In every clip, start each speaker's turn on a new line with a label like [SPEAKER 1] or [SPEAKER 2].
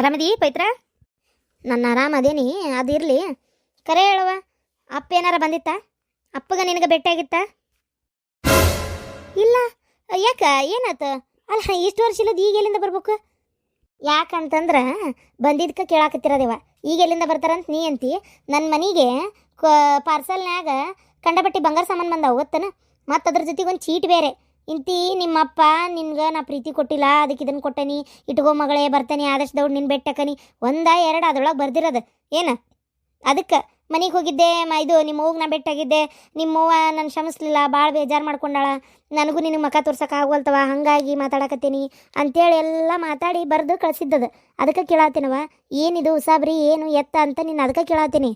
[SPEAKER 1] ಆರಾಮದಿ ಪೈತ್ರ? ನನ್ನ ಆರಾಮದೇನಿ. ಅದಿರಲಿ, ಕರೆ ಹೇಳುವ, ಅಪ್ಪ ಏನಾರ ಬಂದಿತ್ತ? ಅಪ್ಪಗ ನಿನಗೆ ಭೇಟಿಯಾಗಿತ್ತ? ಇಲ್ಲ. ಯಾಕ, ಏನಾತ? ಅಲ್ಲ, ಇಷ್ಟು ವರ್ಷ ಇಲ್ಲದ ಈಗ ಎಲ್ಲಿಂದ ಬರ್ಬೇಕು? ಯಾಕಂತಂದ್ರೆ ಬಂದಿದ್ಕ ಕೇಳಾಕತ್ತಿರೋದೇವ. ಈಗ ಎಲ್ಲಿಂದ ಬರ್ತಾರಂತ ನೀ ಅಂತಿ. ನನ್ನ ಮನೆಗೆ ಪಾರ್ಸಲ್ನ್ಯಾಗ ಕಂಡಬಟ್ಟಿ ಬಂಗಾರ ಸಾಮಾನು ಬಂದಾವ ಗೊತ್ತನ. ಮತ್ತು ಅದ್ರ ಜೊತೆಗೆ ಒಂದು ಚೀಟ್ ಬೇರೆ. ಇಂತಿ ನಿಮ್ಮಪ್ಪ ನಿನ್ಗೆ ನಾ ಪ್ರೀತಿ ಕೊಟ್ಟಿಲ್ಲ, ಅದಕ್ಕೆ ಇದನ್ನು ಕೊಟ್ಟನಿ, ಇಟ್ಕೋ ಮಗಳೇ ಬರ್ತಾನೆ ಆದಷ್ಟು ದೌಡ್ ನಿನ್ನ ಬೆಟ್ಟಕನಿ, ಒಂದ ಎರಡು ಅದ್ರೊಳಗೆ ಬರ್ದಿರೋದು ಏನು. ಅದಕ್ಕೆ ಮನೆಗೆ ಹೋಗಿದ್ದೆ, ಇದು ನಿಮ್ಮ ಹೋಗಿ ನಾ ಬೆಟ್ಟಾಗಿದ್ದೆ, ನಿಮ್ಮವ್ವ ನನ್ನ ಕ್ಷಮಿಸ್ಲಿಲ್ಲ, ಭಾಳ ಬೇಜಾರು ಮಾಡ್ಕೊಂಡಾಳ, ನನಗೂ ನಿನಗೆ ಮುಖ ತೋರ್ಸೋಕೆ ಆಗವಲ್ತವ, ಹಾಗಾಗಿ ಮಾತಾಡಕತ್ತೀನಿ ಅಂತೇಳಿ ಎಲ್ಲ ಮಾತಾಡಿ ಬರೆದು ಕಳಿಸಿದ್ದದು. ಅದಕ್ಕೆ ಕೇಳತ್ತೀನವ, ಏನಿದು ಉಸಾಬ್ರಿ, ಏನು ಎತ್ತ ಅಂತ ನೀನು ಅದಕ್ಕೆ ಕೇಳತ್ತೀನಿ.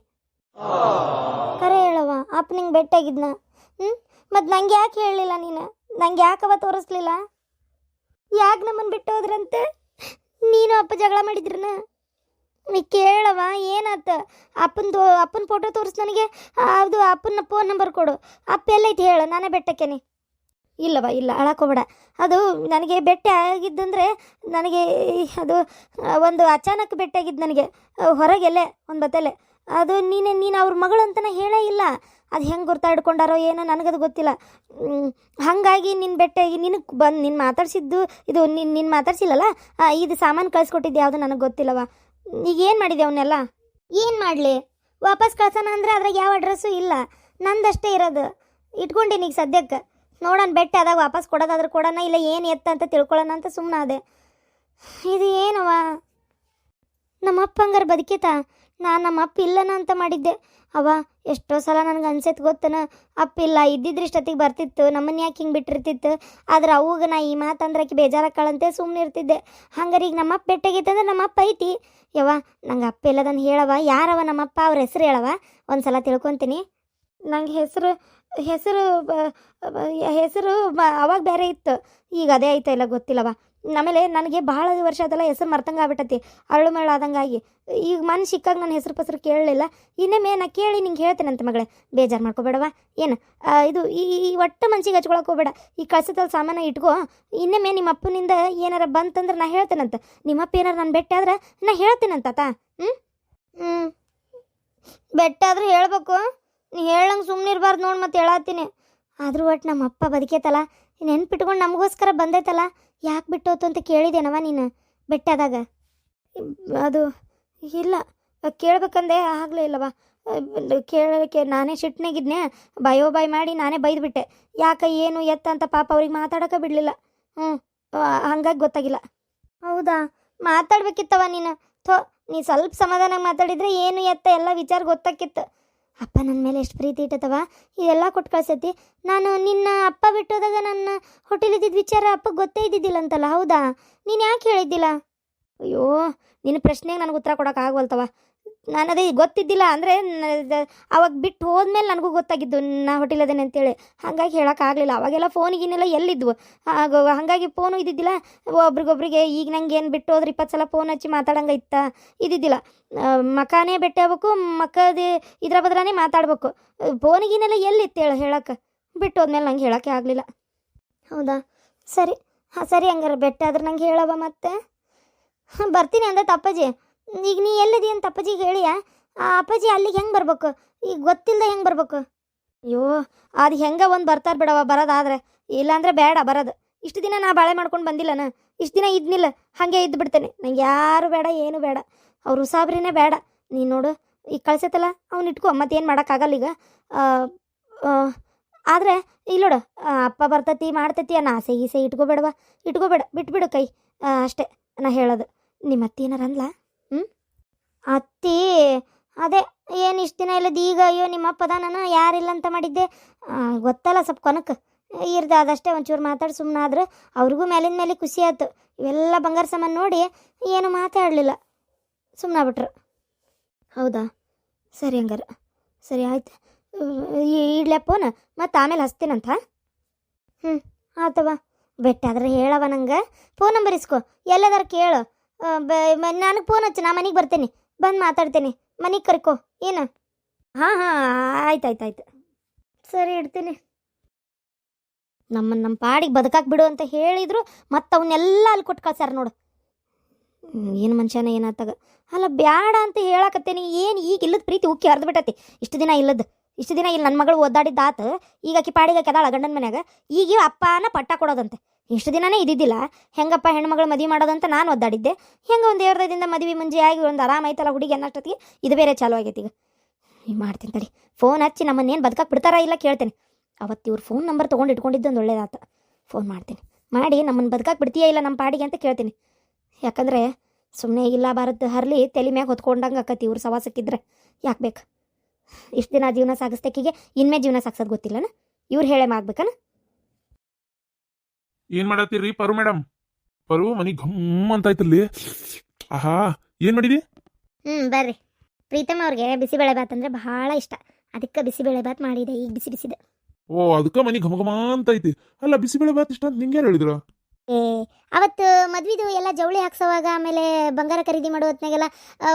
[SPEAKER 1] ಕರೆ ಹೇಳವ, ಅಪ್ಪ ನಿಂಗೆ ಬೆಟ್ಟಾಗಿದ್ನ? ಮತ್ತು ನಂಗೆ ಯಾಕೆ ಹೇಳಲಿಲ್ಲ ನೀನು? ನಂಗೆ ಯಾಕವ ತೋರಿಸ್ಲಿಲ್ಲ? ಯಾಕೆ ನಮ್ಮನ್ನು ಬಿಟ್ಟು ಹೋದ್ರಂತೆ? ನೀನು ಅಪ್ಪ ಜಗಳ ಮಾಡಿದ್ರನ? ನೀ ಕೇಳವ, ಏನಾತ? ಅಪ್ಪನ ಫೋಟೋ ತೋರಿಸ್ ನನಗೆ. ಅದು ಅಪ್ಪನ ಫೋನ್ ನಂಬರ್ ಕೊಡು. ಅಪ್ಪ ಎಲ್ಲೈತಿ ಹೇಳು, ನಾನೇ ಬೆಟ್ಟಕ್ಕೇನೆ. ಇಲ್ಲವ, ಇಲ್ಲ, ಅಳಕೋಬೇಡ. ಅದು ನನಗೆ ಭೇಟಿ ಆಗಿದ್ದಂದರೆ ನನಗೆ ಅದು ಒಂದು ಅಚಾನಕ್ ಭೇಟಿಯಾಗಿದ್ದು ನನಗೆ ಹೊರಗೆಲ್ಲೇ ಒಂದು ಬತ್ತಲೆ. ಅದು ನೀನು ಅವ್ರ ಮಗಳು ಅಂತಲೇ ಹೇಳೇ ಇಲ್ಲ. ಅದು ಹೆಂಗೆ ಗುರ್ತಾಡ್ಕೊಂಡಾರೋ ಏನೋ ನನಗದು ಗೊತ್ತಿಲ್ಲ. ಹಾಗಾಗಿ ನಿನ್ನ ಭೇಟಿಯಾಗಿ ನಿನಗೆ ಬಂದು ನಿನ್ನ ಮಾತಾಡ್ಸಿದ್ದು ಇದು ನಿನ್ನ ಮಾತಾಡ್ಸಿಲ್ಲಲ್ಲ, ಇದು ಸಾಮಾನು ಕಳಿಸ್ಕೊಟ್ಟಿದ್ದು ಯಾವುದು ನನಗೆ ಗೊತ್ತಿಲ್ಲವ. ಈಗ ಏನು ಮಾಡಿದೆ ಅವನ್ನೆಲ್ಲ? ಏನು ಮಾಡಲಿ, ವಾಪಸ್ ಕಳ್ಸೋಣ ಅಂದರೆ ಅದ್ರಾಗ ಯಾವ ಅಡ್ರೆಸ್ಸು ಇಲ್ಲ, ನಂದಷ್ಟೇ ಇರೋದು. ಇಟ್ಕೊಂಡೀನಿ ಈಗ ಸದ್ಯಕ್ಕೆ. ನೋಡೋಣ, ಬೆಟ್ಟ ಆದಾಗ ವಾಪಸ್ ಕೊಡೋದಾದ್ರೆ ಕೊಡೋಣ, ಇಲ್ಲ ಏನು ಎತ್ತ ಅಂತ ತಿಳ್ಕೊಳ್ಳೋಣ ಅಂತ ಸುಮ್ಮನೆ ಅದೇ. ಇದು ಏನವ, ನಮ್ಮಪ್ಪ ಹಂಗಾರೆ ಬದುಕಿತ? ನಾನು ನಮ್ಮಪ್ಪ ಇಲ್ಲನ ಅಂತ ಮಾಡಿದ್ದೆ. ಅವ ಎಷ್ಟೋ ಸಲ ನನಗೆ ಅನ್ಸೈತೆ ಗೊತ್ತನ, ಅಪ್ಪಿಲ್ಲ ಇದ್ದಿದ್ರೆ ಇಷ್ಟೊತ್ತಿಗೆ ಬರ್ತಿತ್ತು, ನಮ್ಮನ್ನ ಯಾಕೆ ಹಿಂಗೆ ಬಿಟ್ಟಿರ್ತಿತ್ತು. ಆದ್ರೆ ಅವಾಗ ನಾ ಈ ಮಾತಂದ್ರಕ್ಕೆ ಬೇಜಾರಾಕಳಂತೆ ಸುಮ್ಮನೆ ಇರ್ತಿದ್ದೆ. ಹಂಗಾರೆ ಈಗ ನಮ್ಮಪ್ಪ ಬೆಟ್ಟಾಗೈತಂದ್ರೆ ನಮ್ಮಪ್ಪ ಐತಿ. ಯವ್ವ, ನಂಗೆ ಅಪ್ಪ ಇಲ್ಲದನ್ನು ಹೇಳವ, ಯಾರವ ನಮ್ಮಪ್ಪ, ಅವ್ರ ಹೆಸರು ಹೇಳವ, ಒಂದು ಸಲ ತಿಳ್ಕೊತೀನಿ. ನಂಗೆ ಹೆಸರು ಅವಾಗ ಬೇರೆ ಇತ್ತು, ಈಗ ಅದೇ ಐತ ಇಲ್ಲ ಗೊತ್ತಿಲ್ಲವ. ಆಮೇಲೆ ನನಗೆ ಭಾಳ ವರ್ಷ ಅದೆಲ್ಲ ಹೆಸರು ಮರ್ತಂಗೆ ಆಗ್ಬಿಟ್ಟತಿ, ಅರಳು ಮರಳು ಆದಂಗಾಗಿ. ಈಗ ಮನ್ ಸಿಕ್ಕಾಗ ನನ್ನ ಹೆಸರು ಕೇಳಲಿಲ್ಲ. ಇನ್ನೊಮ್ಮೆ ನಾ ಕೇಳಿ ನಿಂಗೆ ಹೇಳ್ತೇನಂತ ಮಗಳೇ, ಬೇಜಾರು ಮಾಡ್ಕೋಬೇಡವ. ಏನು ಇದು ಈ ಒಟ್ಟು ಮನ್ಸಿಗೆ ಹಚ್ಕೊಳಕ್ಕೆ ಹೋಗ್ಬೇಡ. ಈ ಕಳ್ಸದಲ್ಲಿ ಸಾಮಾನು ಇಟ್ಕೋ. ಇನ್ನೊಮ್ಮೆ ನಿಮ್ಮ ಅಪ್ಪನಿಂದ ಏನಾರ ಬಂತಂದ್ರೆ ನಾ ಹೇಳ್ತೇನಂತ. ನಿಮ್ಮಪ್ಪ ಏನಾರು ನಾನು ಬೆಟ್ಟ ಆದ್ರೆ ನಾ ಹೇಳ್ತೇನಂತ ತಾ. ಬೆಟ್ಟ ಆದ್ರೆ ಹೇಳ್ಬೇಕು, ನೀ ಹೇಳಂಗೆ ಸುಮ್ಮನೆ ಇರಬಾರ್ದು ನೋಡಿ. ಮತ್ತೆ ಹೇಳತ್ತೀನಿ. ಆದರೂ ಒಟ್ಟು ನಮ್ಮ ಅಪ್ಪ ಬದುಕೈತಲ್ಲ, ನೆನ್ಪಿಟ್ಕೊಂಡು ನಮಗೋಸ್ಕರ ಬಂದೈತಲ್ಲ, ಯಾಕೆ ಬಿಟ್ಟೋತು ಅಂತ ಕೇಳಿದೇನವ ನೀನು ಬೆಟ್ಟಾದಾಗ? ಅದು ಇಲ್ಲ, ಕೇಳ್ಬೇಕಂದೆ ಆಗಲೇ ಇಲ್ಲವ. ಕೇಳೋಕ್ಕೆ ನಾನೇ ಸಿಟ್ನಾಗಿದ್ನೆ, ಬಾಯೋ ಬಾಯ್ ಮಾಡಿ ನಾನೇ ಬೈದ್ಬಿಟ್ಟೆ. ಯಾಕೆ ಏನು ಎತ್ತ ಅಂತ ಪಾಪ ಅವ್ರಿಗೆ ಮಾತಾಡೋಕೆ ಬಿಡಲಿಲ್ಲ. ಹಂಗಾಗಿ ಗೊತ್ತಾಗಿಲ್ಲ. ಹೌದಾ, ಮಾತಾಡ್ಬೇಕಿತ್ತವ ನೀನು. ನೀ ಸ್ವಲ್ಪ ಸಮಾಧಾನ ಮಾತಾಡಿದರೆ ಏನು ಎತ್ತ ಎಲ್ಲ ವಿಚಾರ ಗೊತ್ತಾಕಿತ್ತು. ಅಪ್ಪ ನನ್ನ ಮೇಲೆ ಎಷ್ಟು ಪ್ರೀತಿ ಇಟ್ಟತವ, ಇದೆಲ್ಲ ಕೊಟ್ಟು ಕಳ್ಸೈತಿ. ನಾನು ನಿನ್ನ ಅಪ್ಪ ಬಿಟ್ಟೋದಾಗ ನನ್ನ ಹೋಟೆಲಿದ್ದಿದ್ದ ವಿಚಾರ ಅಪ್ಪಗೆ ಗೊತ್ತೇ ಇದ್ದಿದ್ದಿಲ್ಲ ಅಂತಲ್ಲ, ಹೌದಾ? ನೀನು ಯಾಕೆ ಹೇಳಿದ್ದಿಲ್ಲ? ಅಯ್ಯೋ, ನಿನ್ನ ಪ್ರಶ್ನೆಗೆ ನನಗೆ ಉತ್ತರ ಕೊಡೋಕೆ ಆಗವಲ್ತವ. ನಾನು ಅದೇ ಗೊತ್ತಿದ್ದಿಲ್ಲ ಅಂದರೆ ಅವಾಗ ಬಿಟ್ಟು ಹೋದ್ಮೇಲೆ ನನಗೂ ಗೊತ್ತಾಗಿದ್ದು ನಾ ಹೋಟೆಲದೇನೆ ಅಂತೇಳಿ. ಹಾಗಾಗಿ ಹೇಳೋಕ್ಕಾಗಲಿಲ್ಲ. ಅವಾಗೆಲ್ಲ ಫೋನಿಗಿನ್ನೆಲ್ಲ ಎಲ್ಲಿದ್ವು, ಹಾಗಾಗಿ ಫೋನು ಇದ್ದಿದ್ದಿಲ್ಲ ಒಬ್ರಿಗೊಬ್ರಿಗೆ. ಈಗ ನಂಗೆ ಏನು ಬಿಟ್ಟು ಹೋದ್ರೆ 20 ಸಲ ಫೋನ್ ಹಚ್ಚಿ ಮಾತಾಡಂಗೆ ಇತ್ತ ಇದ್ದಿದ್ದಿಲ್ಲ. ಮಕಾನೇ ಭೇಟಿ ಆಗ್ಬೇಕು, ಮಕ್ಕದ ಇದ್ರ ಬದ್ರಾನೇ ಮಾತಾಡ್ಬೇಕು. ಫೋನಿಗಿನ್ನೆಲ್ಲ ಎಲ್ಲಿತ್ತು ಹೇಳೋಕೆ. ಬಿಟ್ಟು ಹೋದ್ಮೇಲೆ ನಂಗೆ ಹೇಳೋಕ್ಕೆ ಆಗಲಿಲ್ಲ. ಹೌದಾ, ಸರಿ. ಸರಿ, ಹಂಗಾರೆ ಬೆಟ್ಟ ಆದ್ರೆ ನಂಗೆ ಹೇಳವ. ಮತ್ತೆ ಬರ್ತೀನಿ ಅಂದ ಅಪ್ಪಾಜಿ. ಈಗ ನೀ ಎಲ್ಲಿದಿ ಅಂತ ಅಪ್ಪಾಜಿಗೆ ಹೇಳಿಯಾ? ಆ ಅಪ್ಪಾಜಿ ಅಲ್ಲಿಗೆ ಹೆಂಗೆ ಬರ್ಬೇಕು? ಈಗ ಗೊತ್ತಿಲ್ಲದೆ ಹೆಂಗೆ ಬರ್ಬೇಕು? ಅಯ್ಯೋ, ಅದು ಹೆಂಗೆ ಒಂದು ಬರ್ತಾರೆ ಬಿಡವ, ಬರೋದಾದ್ರೆ. ಇಲ್ಲಾಂದರೆ ಬೇಡ ಬರೋದು. ಇಷ್ಟು ದಿನ ನಾ ಬಾಳೆ ಮಾಡ್ಕೊಂಡು ಬಂದಿಲ್ಲನ, ಇಷ್ಟು ದಿನ ಇದ್ನಿಲ್ಲ, ಹಾಗೆ ಇದ್ದು ಬಿಡ್ತೇನೆ. ನಂಗೆ ಯಾರು ಬೇಡ, ಏನು ಬೇಡ, ಅವ್ರು ಉಸಾಬ್ರಿನೇ ಬೇಡ. ನೀನು ನೋಡು, ಈಗ ಕಳ್ಸೈತಲ್ಲ ಅವ್ನು ಇಟ್ಕೊ, ಮತ್ತೇನು ಮಾಡೋಕ್ಕಾಗಲ್ಲ ಈಗ. ಆದರೆ ಇಲ್ಲೋಡು, ಅಪ್ಪ ಬರ್ತೈತಿ ಮಾಡ್ತೈತಿ ಅನ್ನೋ ಆಸೆ ಗೀಸೆ ಇಟ್ಕೋಬೇಡವ, ಇಟ್ಕೋಬೇಡ, ಬಿಟ್ಬಿಡು ಕೈ. ಅಷ್ಟೇ ನಾ ಹೇಳೋದು. ನಿಮ್ಮ ಅತ್ತಿ ಏನಾರ ಅಂದ್ಲಾ? ಅತ್ತಿ ಅದೇ ಏನು ಇಷ್ಟು ದಿನ ಇಲ್ಲದ ಈಗ, ಅಯ್ಯೋ ನಿಮ್ಮಪ್ಪದ ನಾನು ಯಾರಿಲ್ಲ ಅಂತ ಮಾಡಿದ್ದೆ. ಗೊತ್ತಲ್ಲ, ಸ್ವಲ್ಪ ಕೊನಕ್ಕೆ ಇರ್ದು ಅದಷ್ಟೇ ಒಂಚೂರು ಮಾತಾಡಿ ಸುಮ್ಮನಾದ್ರೆ ಅವ್ರಿಗೂ ಮೇಲಿನ ಮೇಲೆ ಖುಷಿ ಆಯ್ತು. ಇವೆಲ್ಲ ಬಂಗಾರ ಸಾಮಾನು ನೋಡಿ ಏನು ಮಾತಾಡಲಿಲ್ಲ, ಸುಮ್ಮನಾಗ್ಬಿಟ್ರು. ಹೌದಾ, ಸರಿ, ಹಂಗಾರೆ ಸರಿ ಆಯ್ತು. ಇಡ್ಲೆ ಫೋನ್, ಮತ್ತು ಆಮೇಲೆ ಹಚ್ತೀನಂತ. ಆತವ, ಬೆಟ್ಟಾದ್ರೆ ಹೇಳವ. ನಂಗೆ ಫೋನ್ ನಂಬರ್ ಇಸ್ಕೊ, ಎಲ್ಲದಾರ ಕೇಳು. ನನಗೆ ಫೋನ್ ಹಚ್ಚು, ನಾ ಮನೆಗೆ ಬರ್ತೇನೆ, ಬಂದು ಮಾತಾಡ್ತೇನೆ. ಮನೆಗೆ ಕರ್ಕೊ ಏನು. ಹಾಂ ಆಯ್ತು. ಸರಿ, ಇಡ್ತೀನಿ. ನಮ್ಮ ಪಾಡಿಗೆ ಬದುಕಾಕ್ ಬಿಡು ಅಂತ ಹೇಳಿದ್ರು, ಮತ್ತು ಅವನ್ನೆಲ್ಲ ಅಲ್ಲಿ ಕೊಟ್ಟು ಕಳ್ಸಾರ ನೋಡು. ಏನು ಮನುಷ್ಯನ ಏನಾತಾಗ. ಅಲ್ಲ ಬ್ಯಾಡ ಅಂತ ಹೇಳಕತ್ತೇನಿ, ಏನು ಈಗ ಇಲ್ಲದ ಪ್ರೀತಿ ಉಕ್ಕಿ ಹರಿದು ಬಿಟ್ಟತಿ. ಇಷ್ಟು ದಿನ ಇಷ್ಟು ದಿನ ಇಲ್ಲಿ ನನ್ನ ಮಗಳು ಓದಾಡಿದ್ದಾತ, ಈಗ ಆಕಿ ಪಾಡಿಗೆ ಕೆದಾಳ ಗಂಡನ ಮನ್ಯಾಗ. ಈಗ ಅಪ್ಪನ ಪಟ್ಟ ಕೊಡೋದಂತೆ. ಇಷ್ಟು ದಿನನೇ ಇದ್ದಿದ್ದಿಲ್ಲ. ಹೆಂಗಪ್ಪ ಹೆಣ್ಮಗಳು ಮದುವೆ ಮಾಡೋದಂತ ನಾನು ಒದ್ದಾಡಿದ್ದೆ. ಹೆಂಗೆ ಒಂದು 2 ದಿನದಿಂದ ಮದುವೆ ಮುಂಜೆ ಆಗಿ ಒಂದು ಆರಾಮಾಯ್ತಲ್ಲ ಹುಡುಗಿ ಅನ್ನಷ್ಟೊತ್ತಿಗೆ ಇದು ಬೇರೆ ಚಾಲು ಆಗೈತಿ. ಈಗ ಮಾಡ್ತೀನಿ ತಡಿ, ಫೋನ್ ಹಚ್ಚಿ ನಮ್ಮನ್ನೇನು ಬದುಕಕ್ಕೆ ಬಿಡ್ತಾರಾ ಇಲ್ಲ ಕೇಳ್ತೇನೆ. ಅವತ್ತು ಇವ್ರು ಫೋನ್ ನಂಬರ್ ತೊಗೊಂಡು ಇಟ್ಕೊಂಡಿದ್ದು ಒಂದು ಒಳ್ಳೇದಾತ. ಫೋನ್ ಮಾಡ್ತೀನಿ, ಮಾಡಿ ನಮ್ಮನ್ನು ಬದುಕಕ್ಕೆ ಬಿಡ್ತೀಯಾ ಇಲ್ಲ ನಮ್ಮ ಪಾಡಿಗೆ ಅಂತ ಕೇಳ್ತೀನಿ. ಯಾಕಂದರೆ ಸುಮ್ಮನೆ ಇಲ್ಲ ಭಾರತ ಹರಲಿ ತಲೆ ಮ್ಯಾಗ ಹೊತ್ಕೊಂಡಂಗೆ ಆಕತಿ ಇವ್ರು ಸವಾಸಕ್ಕಿದ್ರೆ. ಯಾಕೆ ಬೇಕು ಇಷ್ಟು ದಿನ ಜೀವನ ಸಾಗಿಸ್ತಕ್ಕಿಗೆ ಇನ್ಮೇ ಜೀವನ ಸಾಗಿಸೋದು ಗೊತ್ತಿಲ್ಲನ? ಇವ್ರು ಹೇಳೇ ಮಾಡ್ಬೇಕನ?
[SPEAKER 2] ಏನ್ ಮಾಡತ್ತೀರಿ ಪರು ಮೇಡಮ್? ಪರು ಮನಿ ಘಮ್ ಅಂತ ಆಯ್ತಲ್ಲಿ. ಆಹಾ, ಏನ್ ಮಾಡಿದಿ?
[SPEAKER 1] ಬರ್ರಿ. ಪ್ರೀತಮ್ ಅವ್ರಿಗೆ ಬಿಸಿಬೇಳೆ ಬಾತ್ ಅಂದರೆ ಬಹಳ ಇಷ್ಟ. ಅದಕ್ಕೆ ಬಿಸಿಬೇಳೆ ಬಾತ್ ಮಾಡಿದೆ, ಈಗ ಬಿಸಿ ಬಿಸಿದೆ.
[SPEAKER 2] ಓ, ಅದಕ್ಕ ಮನಿ ಘಮ ಘಮ ಅಂತ ಐತಿ. ಅಲ್ಲ, ಬಿಸಿಬೇಳೆ ಬಾತ್ ಇಷ್ಟ ಅಂತ ನಿಂಗೆ ಹೇಳಿದ್ರು?
[SPEAKER 1] ಅವತ್ತು ಮದ್ವಿದು ಎಲ್ಲ ಜವಳಿ ಹಾಕ್ಸೋವಾಗ, ಆಮೇಲೆ ಬಂಗಾರ ಖರೀದಿ ಮಾಡೋ ಹೊತ್ನಾಗೆಲ್ಲ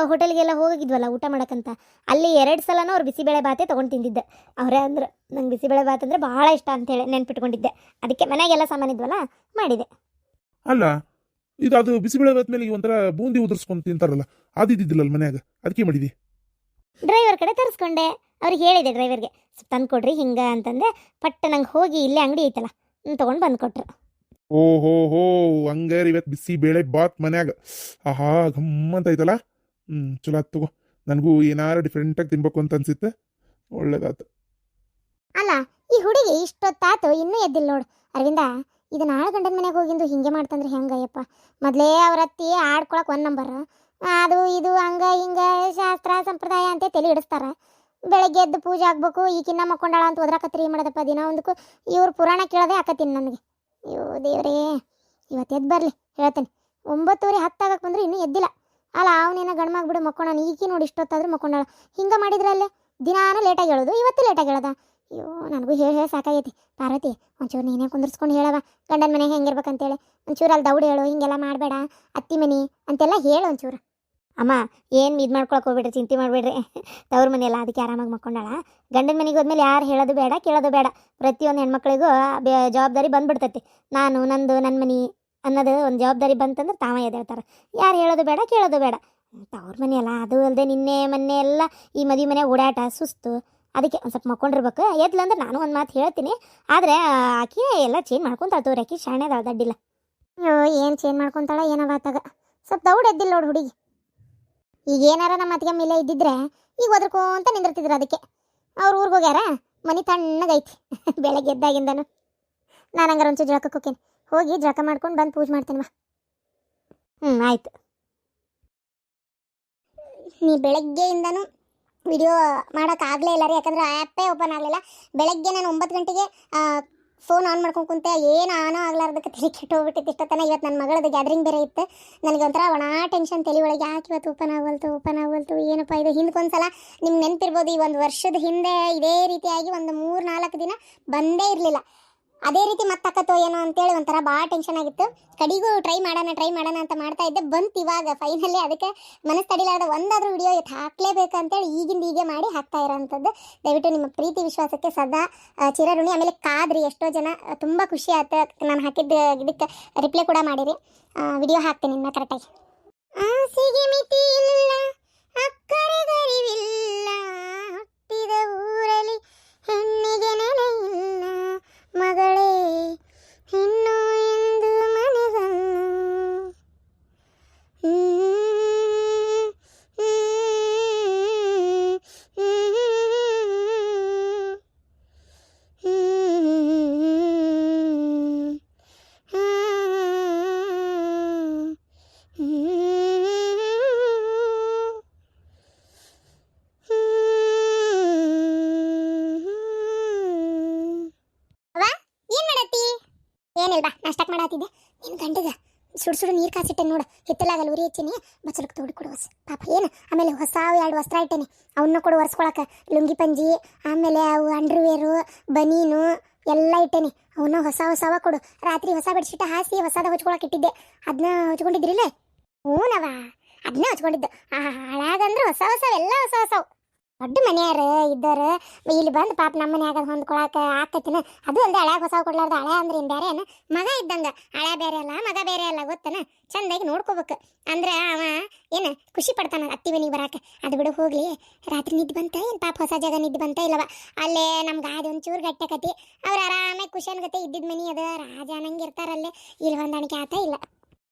[SPEAKER 1] ಹೋಟೆಲ್ಗೆಲ್ಲ ಹೋಗಿದ್ವಲ್ಲ ಊಟ ಮಾಡೋಕ್ಕಂತ, ಅಲ್ಲಿ 2 ಸಲನೂ ಅವ್ರು ಬಿಸಿಬೇಳೆ ಬಾತೇ ತೊಗೊಂಡು ತಿಂದಿದ್ದೆ. ಅವರೇ ಅಂದ್ರೆ ನಂಗೆ ಬಿಸಿಬೇಳೆ ಬಾತ್ ಅಂದರೆ ಭಾಳ ಇಷ್ಟ ಅಂತೇಳಿ ನೆನ್ಪಿಟ್ಕೊಂಡಿದ್ದೆ. ಅದಕ್ಕೆ ಮನೆಗೆಲ್ಲ ಸಾಮಾನಿದ್ವಲ್ಲ ಮಾಡಿದೆ.
[SPEAKER 2] ಅಲ್ಲ, ಅದು ಬಿಸಿಬೇಳೆ ಬಾತ್ ಮೇಲೆ ಒಂಥರ ಬೂಂದಿ ಉದುರ್ಸ್ಕೊಂಡು ತಿಂತಾರಲ್ಲ, ಅದಿದ್ದಿಲ್ಲಲ್ಲ ಮನ್ಯಾಗ, ಅದಕ್ಕೆ ಮಾಡಿದಿ?
[SPEAKER 1] ಡ್ರೈವರ್ ಕಡೆ ತರಿಸ್ಕೊಂಡೆ. ಅವ್ರಿಗೆ ಹೇಳಿದೆ ಡ್ರೈವರ್ಗೆ ಸ್ವಲ್ಪ ತಂದು ಕೊಡ್ರಿ ಹಿಂಗೆ ಅಂತಂದೆ. ಪಟ್ಟ ನಂಗೆ ಹೋಗಿ ಇಲ್ಲೇ ಅಂಗಡಿ ಐತಲ್ಲ ತೊಗೊಂಡು ಬಂದು ಕೊಟ್ರು.
[SPEAKER 2] ಓಹೋ ಹೋ, ಹಂಗಾರ ಇವತ್ತು ಬಿಸಿ ಬೇಳೆ ಬಾತ್ ಮನ್ಯಾಗ. ಆಹಾ, ಘಮ್ ಅಂತ ಐತಲ್ಲ. ಚಲೋ ಆತ್ ತಗೋ. ನನಗೂ ಏನಾರು ಡಿಫ್ರೆಂಟಾಗಿ ತಿನ್ಬೇಕು ಅಂತ ಅನ್ಸಿತ್ತೆ. ಒಳ್ಳೇದಾತು.
[SPEAKER 1] ಅಲ್ಲ, ಈ ಹುಡುಗಿ ಇಷ್ಟೊತ್ತಾತು ಇನ್ನೂ ಎದ್ದಿಲ್ಲ ನೋಡು. ಅರವಿಂದ, ಇದು ನಾಳೆ ಗಂಡನ ಮನೆಗೆ ಹೋಗಿಂದು ಹಿಂಗೆ ಮಾಡ್ತಂದ್ರೆ ಹೆಂಗಯ್ಯಪ್ಪ? ಮೊದಲೇ ಅವ್ರ ಅತ್ತಿ ಆಡ್ಕೊಳಕ್ಕೆ 1 ನಂಬರ್, ಅದು ಇದು ಹಂಗ ಹಿಂಗೆ ಶಾಸ್ತ್ರ ಸಂಪ್ರದಾಯ ಅಂತ ತಲೆ ಹಿಡಿಸ್ತಾರೆ. ಬೆಳಗ್ಗೆ ಎದ್ದು ಪೂಜೆ ಆಗ್ಬೇಕು, ಈಗಿನ್ನ ಮಕ್ಕೊಂಡಾಳ ಅಂತ ಹೋದ್ರಾಕತ್ರಿ ಮಾಡೋದಪ್ಪ ದಿನ ಒಂದಕ್ಕೂ. ಇವ್ರು ಪುರಾಣ ಕೇಳೋದೇ ಆಕತೀನಿ ನನಗೆ. ಅಯ್ಯೋ ದೇವರೇ, ಇವತ್ತು ಎದ್ದು ಬರಲಿ ಹೇಳ್ತೇನೆ. 9:10 ಆಗಕ್ಕೆ ಬಂದ್ರೆ ಇನ್ನೂ ಎದ್ದಿಲ್ಲ. ಅಲ್ಲ, ಅವನೇನ ಗಂಡ್ಮಾಗ್ಬಿಡು ಮಕ್ಕೊಂಡ, ಈಕಿ ನೋಡಿ ಇಷ್ಟೊತ್ತಾದ್ರೂ ಮಕ್ಕೊಂಡಾಳ. ಹಿಂಗೆ ಮಾಡಿದ್ರಲ್ಲೇ ದಿನಾನು ಲೇಟಾಗಿ ಹೇಳೋದು, ಇವತ್ತು ಲೇಟಾಗಿ ಹೇಳೋದ. ಅಯ್ಯೋ, ನನಗೂ ಹೇಳಿ ಸಾಕಾಗೈತಿ. ಪಾರ್ವತಿ, ಒಂಚೂರು ನೀನೇ ಕುಂದರ್ಸ್ಕೊಂಡು ಹೇಳವ ಗಂಡನ ಮನೆ ಹೆಂಗಿರ್ಬೇಕಂತೇಳಿ. ಒಂಚೂರು ಅಲ್ಲಿ ದೌಡು ಹೇಳು, ಹಿಂಗೆಲ್ಲ ಮಾಡಬೇಡ, ಅತ್ತಿ ಮನೆ ಅಂತೆಲ್ಲ ಹೇಳು ಒಂಚೂರು. ಅಮ್ಮ, ಏನು ಇದು ಮಾಡ್ಕೊಳಕ್ಕೆ ಹೋಗ್ಬೇಡ್ರಿ, ಚಿಂತೆ ಮಾಡಬೇಡ್ರಿ. ತವ್ರ ಮನೆಯಲ್ಲ, ಅದಕ್ಕೆ ಆರಾಮಾಗಿ ಮಕ್ಕೊಂಡಾಳ. ಗಂಡನ ಮನೆಗೆ ಹೋದ್ಮೇಲೆ ಯಾರು ಹೇಳೋದು ಬೇಡ, ಕೇಳೋದು ಬೇಡ. ಪ್ರತಿಯೊಂದು ಹೆಣ್ಮಕ್ಳಿಗೂ ಜವಾಬ್ದಾರಿ ಬಂದ್ಬಿಡ್ತೈತಿ. ನಾನು ನಂದು ನನ್ನ ಮನೆ ಅನ್ನೋದು ಒಂದು ಜವಾಬ್ದಾರಿ ಬಂತಂದ್ರೆ ತಾವ ಎದ್ದೇಳ್ತಾರೆ. ಯಾರು ಹೇಳೋದು ಬೇಡ, ಕೇಳೋದು ಬೇಡ. ತವ್ರ ಮನೆಯಲ್ಲ, ಅದು ಅಲ್ಲದೆ ನಿನ್ನೆ ಮೊನ್ನೆ ಎಲ್ಲ ಈ ಮದುವೆ ಮನೆ ಓಡಾಟ ಸುಸ್ತು. ಅದಕ್ಕೆ ಒಂದು ಸ್ವಲ್ಪ ಮಕ್ಕೊಂಡಿರ್ಬೇಕು. ಎದ್ಲಂದ್ರೆ ನಾನು ಒಂದು ಮಾತು ಹೇಳ್ತೀನಿ, ಆದರೆ ಆಕೆ ಎಲ್ಲ ಚೇಂಜ್ ಮಾಡ್ಕೊತಾಳೆ ತೋರಿ. ಆಕೆ ಶಾಣೆದಾಳ, ದಡ್ಡಿಲ್ಲ. ಅಯ್ಯೋ, ಏನು ಚೇಂಜ್ ಮಾಡ್ಕೊತಾಳ ಏನೋ ಬಾತಾಗ. ಸ್ವಲ್ಪ ದೌಡ್ ಎದ್ದಿಲ್ಲ ನೋಡು ಹುಡುಗಿ. ಈಗ ಏನಾರ ನಮ್ಮ ಅತ್ತಿಗೆ ಮೇಲೆ ಇದ್ದಿದ್ರೆ ಈಗ ಒದ್ರಕೊಂತ ನಿಂದಿರ್ತಿದ್ರು. ಅದಕ್ಕೆ ಅವ್ರು ಊರಿಗೆ ಹೋಗ್ಯಾರ, ಮನೆ ತಣ್ಣಗೈತಿ ಬೆಳಗ್ಗೆ ಎದ್ದಾಗಿಂದನು. ನಾನು ಹಂಗಾರ ಒಂಚೂರು ಜಳಕಕ್ಕೆ ಹೋಗ್ತೇನೆ, ಹೋಗಿ ಜಳಕ ಮಾಡ್ಕೊಂಡು ಬಂದು ಪೂಜೆ ಮಾಡ್ತೇನೆ. ಆಯ್ತು. ನೀ ಬೆಳಗ್ಗೆಯಿಂದನೂ ವಿಡಿಯೋ ಮಾಡೋಕ್ಕಾಗಲೇ ಇಲ್ಲ ರೀ, ಯಾಕಂದರೆ ಆ್ಯಪೇ ಓಪನ್ ಆಗಲಿಲ್ಲ. ಬೆಳಗ್ಗೆ ನಾನು 9 ಗಂಟೆಗೆ ಫೋನ್ ಆನ್ ಮಾಡ್ಕೊಂಡು ಕುಂತೆ, ಏನು ಆನೋ ಆಗ್ಲಾರ್ದಕ್ಕೆ ತಲೆ ಕೆಟ್ಟು ಹೋಗ್ಬಿಟ್ಟಿತ್ತು ಇಷ್ಟೊತ್ತನ. ಇವತ್ತು ನನ್ನ ಮಗಳದ್ದು ಗ್ಯಾದರಿಂಗ್ ಬೇರೆ ಇತ್ತು. ನನಗೆ ಒಂಥರ ಒಣ ಟೆನ್ಷನ್ ತಲೆ ಒಳಗೆ. ಯಾಕೆ ಇವತ್ತು ಓಪನ್ ಆಗವಲ್ತು ಏನಪ್ಪ ಇದು? ಹಿಂದಕ್ಕೊಂದ್ಸಲ ನಿಮ್ಗೆ ನೆನಪಿರ್ಬೋದು, ಈ 1 ವರ್ಷದ ಹಿಂದೆ ಇದೇ ರೀತಿಯಾಗಿ ಒಂದು 3-4 ದಿನ ಬಂದೇ ಇರಲಿಲ್ಲ. ಅದೇ ರೀತಿ ಮತ್ತಕ್ಕತ್ತೋ ಏನೋ ಅಂತೇಳಿ ಒಂಥರ ಭಾಳ ಟೆನ್ಷನ್ ಆಗಿತ್ತು. ಕಡೆಗೂ ಟ್ರೈ ಮಾಡೋಣ ಅಂತ ಮಾಡ್ತಾ ಇದ್ದೆ. ಬಂತು ಇವಾಗ ಫೈನಲಿ. ಅದಕ್ಕೆ ಮನಸ್ಸು ತಡಿಲಾರ್ದ ಒಂದಾದ್ರೂ ವಿಡಿಯೋ ಹಾಕಲೇಬೇಕಂತೇಳಿ ಈಗಿಂದ ಮಾಡಿ ಹಾಕ್ತಾ ಇರೋವಂಥದ್ದು. ದಯವಿಟ್ಟು ನಿಮ್ಮ ಪ್ರೀತಿ ವಿಶ್ವಾಸಕ್ಕೆ ಸದಾ ಚಿರಋಣಿ. ಆಮೇಲೆ ಕಾದ್ರಿ ಎಷ್ಟೋ ಜನ, ತುಂಬ ಖುಷಿ ಆಯ್ತು. ನಾನು ಹಾಕಿದ್ದ ಇದಕ್ಕೆ ರಿಪ್ಲೈ ಕೂಡ ಮಾಡಿರಿ. ವಿಡಿಯೋ ಹಾಕ್ತೀನಿ ಇನ್ನು ಕರೆಕ್ಟಾಗಿ. ಆಸೆಗೆ ಮಿತಿ ಇಲ್ಲ, ಅಕ್ಕರೆಗರಿವಿಲ್ಲ, ಹುಟ್ಟಿದ ಊರಲ್ಲಿ ಹೆಣ್ಣಿಗೆ ನೆಲೆ ಇಲ್ಲ, ಮಗಳೇ ಹೆಣ್ಣು ಎಂದು ಮನೆದನ್ನು. ಏನಿಲ್ವಾ, ನಾಷ್ಟಕ್ಕೆ ಮಾಡಾತಿದ್ದೆ. ನಿನ್ನ ಗಂಡಗ ಸುಡು ನೀರು ಕಾಸಿಟ್ಟೆ ನೋಡು, ಹಿತ್ತಲಾಗಲ್ಲ ಉರಿ ಹೆಚ್ಚಿನಿ, ಬಚ್ಚಲಕ್ಕೆ ತೋಡಿ ಕೊಡು ಪಾಪ. ಏನು ಆಮೇಲೆ ಹೊಸ 2 ವಸ್ತ್ರ ಇಟ್ಟೇನೆ, ಅವನ್ನ ಕೊಡು ಒರೆಸ್ಕೊಳಕ್ಕೆ. ಲುಂಗಿ ಪಂಜಿ, ಆಮೇಲೆ ಅವು ಅಂಡರ್ವೇರು, ಬನೀನು ಎಲ್ಲ ಇಟ್ಟೇನೆ. ಅವನ್ನ ಹೊಸವ ಕೊಡು. ರಾತ್ರಿ ಹೊಸ ಬೆಡ್ಶೀಟ್ ಹಾಸಿ ಹೊಸದ ಹೊಚ್ಕೊಳಕ್ಕೆ ಇಟ್ಟಿದ್ದೆ. ಅದನ್ನ ಹೊಚ್ಕೊಂಡಿದ್ರಿಲ್ಲ? ಹ್ಞೂನವ, ಅದನ್ನೇ ಹೊಚ್ಕೊಂಡಿದ್ದು. ಹಾಳಾಗಂದ್ರೆ ಹೊಸ ಎಲ್ಲ ಹೊಸವು. ದೊಡ್ಡ ಮನೆಯಾರ ಇದ್ದಾರ ಇಲ್ಲಿ ಬಂದು ಪಾಪ ನಮ್ಮ ಮನ್ಯಾಗ ಹೊಂದ್ಕೊಳಕ ಆಕತಿನ. ಅದು ಅಲ್ಲದೆ ಹಳ್ಯಾಗ ಹೊಸ ಕೊಡ್ಲಾರ್ದ ಹಳೆ ಅಂದ್ರೆ ಇನ್ ಬೇರೆ ಏನು ಮಗ ಇದ್ದಂಗ. ಹಳೆ ಬೇರೆ ಅಲ್ಲ ಮಗ ಬೇರೆ ಅಲ್ಲ ಗೊತ್ತನ. ಚಂದಾಗಿ ನೋಡ್ಕೋಬೇಕು ಅಂದ್ರೆ ಅವ ಏನು ಖುಷಿ ಪಡ್ತಾನ ಅತ್ತಿ ಮನೆಗೆ ಬರಾಕ. ಅದು ಬಿಡು ಹೋಗ್ಲಿ, ರಾತ್ರಿ ನಿದ್ದೆ ಬಂತ ಏನು ಪಾಪ ಹೊಸ ಜಾಗ ನಿದ್ದೆ ಬಂತ ಇಲ್ಲವ. ಅಲ್ಲೇ ನಮ್ಮ ಗಾದಿ ಒಂಚೂರು ಗಟ್ಟಕತಿ. ಅವ್ರು ಆರಾಮಾಗಿ ಖುಷಿ ಅನ್ಗತೆ ಇದ್ದಿದ್ ಮನಿ ಅದ ರಾಜ ಅನ್ನಂಗೆ ಇರ್ತಾರಲ್ಲಿ. ಇಲ್ಲಿ ಹೊಂದಾಣಿಕೆ ಆತ ಇಲ್ಲ.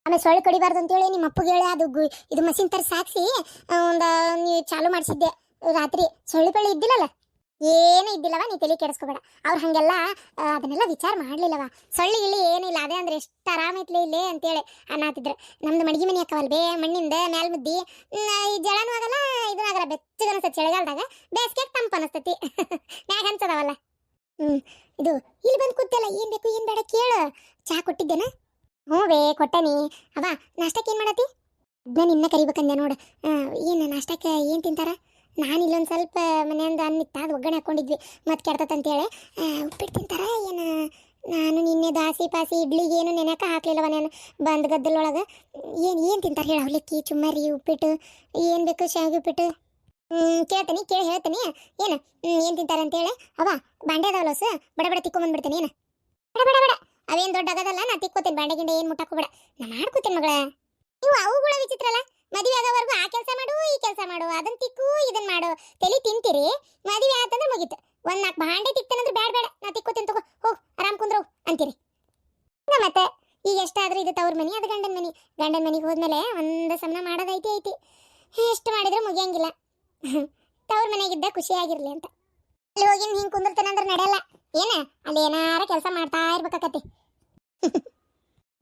[SPEAKER 1] ಆಮೇಲೆ ಸೊಳ್ಳೆ ಕಡಿಬಾರ್ದು ಅಂತೇಳಿ ನಿಮ್ಮ ಅಪ್ಪಗೆ ಹೇಳಿ ಅದು ಇದು ಮಷಿನ್ ತರ ಸಾಕ್ಸಿ ಒಂದು ನೀವು ಚಾಲು ಮಾಡಿಸಿದ್ದೆ. ರಾತ್ರಿ ಸೊಳ್ಳೆ ಪಳ್ಳಿ ಇದ್ದಿಲ್ಲಲ್ಲ, ಏನು ಇದ್ದಿಲ್ಲವ. ನೀ ತಲೆ ಕೆಡಿಸ್ಕೋಬೇಡ. ಅವ್ರು ಹಾಗೆಲ್ಲ ಅದನ್ನೆಲ್ಲ ವಿಚಾರ ಮಾಡಲಿಲ್ಲವ. ಸೊಳ್ಳೆ ಗಿಳಿ ಏನಿಲ್ಲ, ಅದೇ ಅಂದ್ರೆ ಎಷ್ಟು ಆರಾಮೈತ್ಲಿ ಇಲ್ಲೇ ಅಂತೇಳಿ ಅನ್ನತ್ತಿದ್ರು. ನಮ್ದು ಮಡ್ಗಿ ಮನೆ ಹಾಕವಲ್ ಬೇ ಮಣ್ಣಿಂದ ಮ್ಯಾಲ್ ಮುದ್ದಿ. ಈ ಜಳನೂ ಆಗಲ್ಲ ಇದೂ ಆಗಲ್ಲ, ಬೆಚ್ಚಗೆ ಅನಿಸ್ತೈತಿ ಚಳಿಗಾಲದಾಗ. ಬೇಸಿಗೆ ತಂಪು ಅನಿಸ್ತೈತಿ ಮ್ಯಾಗ ಹಂಚದವಲ್ಲ. ಇದು ಇಲ್ಲಿ ಬಂದು ಕೂತಲ್ಲ, ಏನು ಬೇಕು ಏನು ಬೇಡ ಕೇಳು. ಚಹಾ ಕೊಟ್ಟಿದ್ದೇನ? ಹ್ಞೂ ಬೇ ಕೊಟ್ಟನಿ. ಅವ ನಾಷ್ಟಕ್ಕೆ ಏನು ಮಾಡತ್ತಿ? ಅದನ್ನ ನಿನ್ನ ಕರಿಬೇಕಂದೆ ನೋಡು. ಏನು ನಾಷ್ಟಕ್ಕೆ ಏನು ತಿಂತಾರ? ನಾನು ಇಲ್ಲೊಂದು ಸ್ವಲ್ಪ ಮನೆಯಿಂದ ಅನ್ನಿತ್ತ ಅದು ಒಗ್ಗರಣೆ ಹಾಕ್ಕೊಂಡಿದ್ವಿ ಮತ್ತೆ ಕೆಡ್ತಂತೇಳಿ ಉಪ್ಪಿಟ್ಟು ತಿಂತಾರ ಏನು? ನಾನು ನಿನ್ನೆ ದಾಸಿ ಪಾಸಿ ಇಡ್ಲಿಗೆ ಏನು ನೆನಕ ಹಾಕ್ಲಿಲ್ಲವ ನಾನು ಬಂದು ಗದ್ದಲೊಳಗೆ. ಏನು ತಿಂತಾರೆ ಹೇಳ? ಅವಲಿಕ್ಕಿ ಚುಮ್ಮರಿ ಉಪ್ಪಿಟ್ಟು ಏನು ಬೇಕು? ಶಾವಿಗೆ ಉಪ್ಪಿಟ್ಟು ಕೇಳ್ತೀನಿ, ಕೇಳಿ ಹೇಳ್ತೀನಿ ಏನು ತಿಂತಾರೆ ಅಂತೇಳಿ. ಅವ ಬಾಂಡೆ ಅದಾವಲ್ಲ ಬಡ ಬಡ ತಿಕ್ಕೊಂಬಂದ್ಬಿಡ್ತೀನಿ. ಏನು ಬೇಡ ಅವೇನು ದೊಡ್ಡ ಆಗದಲ್ಲ, ನಾ ತಿಕ್ಕೋತೀನಿ. ಬಾಂಡೆ ಗಿಂಡೆ ಏನು ಮುಟ್ಟಾಕೋಬೇಡ, ನಾ ಮಾಡ್ಕೋತೀನಿ ಮಗಳ. ನೀವು ಅವುಗಳ ವಿಚಿತ್ರ ಅಲ್ಲ. ಮದುವೆ ಆಗೋವರೆಗೂ ಆ ಕೆಲಸ ಮಾಡು ಈ ಕೆಲಸ ಮಾಡು, ಅದನ್ನ ತಿಕ್ಕು ಇದನ್ನ ಮಾಡು, ತಲೆ ತಿಂತೀರಿ. ಮದುವೆ ಆತಂದ್ರೆ ಮುಗೀತು. ಒಂದು 4 ಬಾಂಡೆ ತಿಕ್ತಾನಂದ್ರೆ ಬೇಡ ನಾ ತಿಕ್ಕೋತೀನಿ ತಗೋ ಹೋಗಿ ಆರಾಮ್ ಕುಂದ್ರು ಅಂತೀರಿ. ಮತ್ತೆ ಈಗ ಎಷ್ಟಾದ್ರೂ ಇದು ತವ್ರ ಮನಿ, ಅದು ಗಂಡನ ಮನೆಗೆ ಹೋದ್ಮೇಲೆ ಒಂದು ಸಮನ ಮಾಡೋದೈತಿ ಎಷ್ಟು ಮಾಡಿದ್ರು ಮುಗಿಯಂಗಿಲ್ಲ. ತವ್ರ ಮನೆಗಿದ್ದ ಖುಷಿಯಾಗಿರ್ಲಿ ಅಂತ. ಅಲ್ಲಿ ಹೋಗಿ ಹಿಂಗೆ ಕುಂದಿರ್ತಾನಂದ್ರೆ ನಡೆಯಲ್ಲ. ಏನ ಅಲ್ಲಿ ಏನಾರ ಕೆಲಸ ಮಾಡ್ತಾ ಇರ್ಬೇಕಾಕತಿ.